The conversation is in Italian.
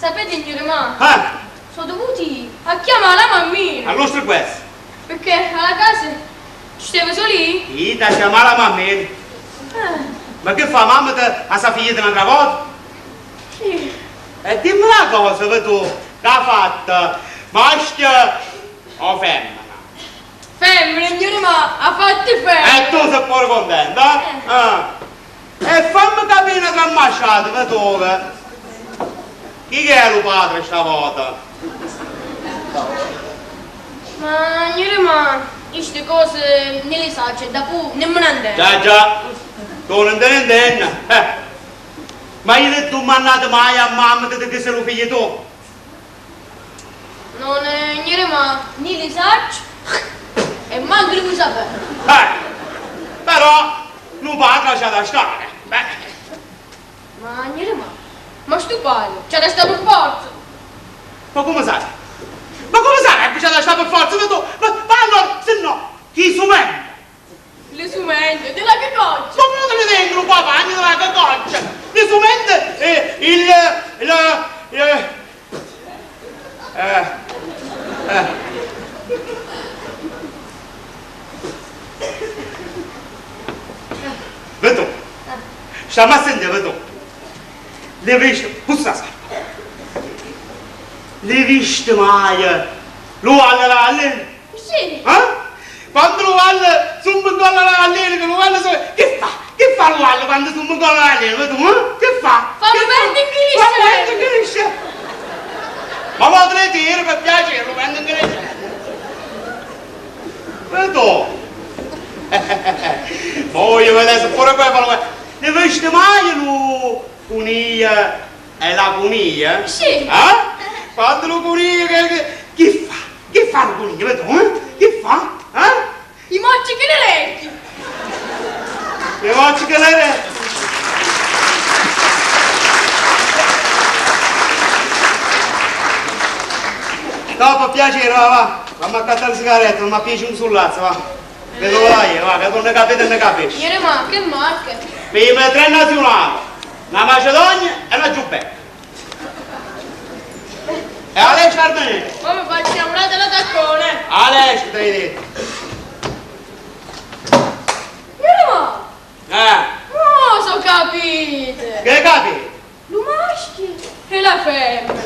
sapete signore ma? Sono dovuti a chiamare la mammina. Al nostro questo. Perché alla casa ci stiamo soli? Sì, da chiamare la mammina. Ma che fa mamma a sa figlia di un'altra volta? Sì. E dimmi una cosa, tu, che ha fatto maschio o femmina? Femmina, signore ma, ha fatto femmina. E tu sei pure contenta? E fammi capire che masciato, dove? Chi è il padre stavolta? Ma signore ma, queste cose non le sa, cioè dopo nemmeno intendo. Già, tu non te ne intendi. Ma io non mi mandato mai a mamma che sei lo figlio tu? Non signore ma, non le sa e manco lo vuoi sapere. Però, non padre c'ha da stare. Ma signore ma sto padre, c'è da stare per forza. Ma come sai? Ma come sai che c'è da stare per forza? Ma allora, se no, chi sumenta? Le sumente, della che coccia? Ma non te ne vengono qua, bagni della coccia? Le sumenta vedo, stiamo a sentire, vedo. Le viste, pussa sa. Le viste mai? Lo alle? Sì. Quando lo alle, subito con alle, che lo alle, che fa? Che fa lo alle quando subito con alle? Vedo, che fa? Fammi prendere in griscia. Ma potrei dire per piacere, lo prendo in griscia. Vedo. Poi adesso pure qua, ne veste mai lo cunia e la cunia? Sì. Quando lo cunia, che fa? Che fa lo cunia, vedo, Che fa? I mocci che le orecchie. Le mocci che le orecchie. Dopo piacere, va. Vammo a cattare le sigarette, non mi piace un sullazzo, va. Vedo vai, va, che non ne capite e ne capisci. Signore ma, che marche? Prima 3 nazionali, una Macedonia e una Giubbetta. E a lei Chardonnay. Ma mi facciamo una della taccone. A lei ci devi dire. Signore ma. So capite. Che capi? Lo maschio e la femmina.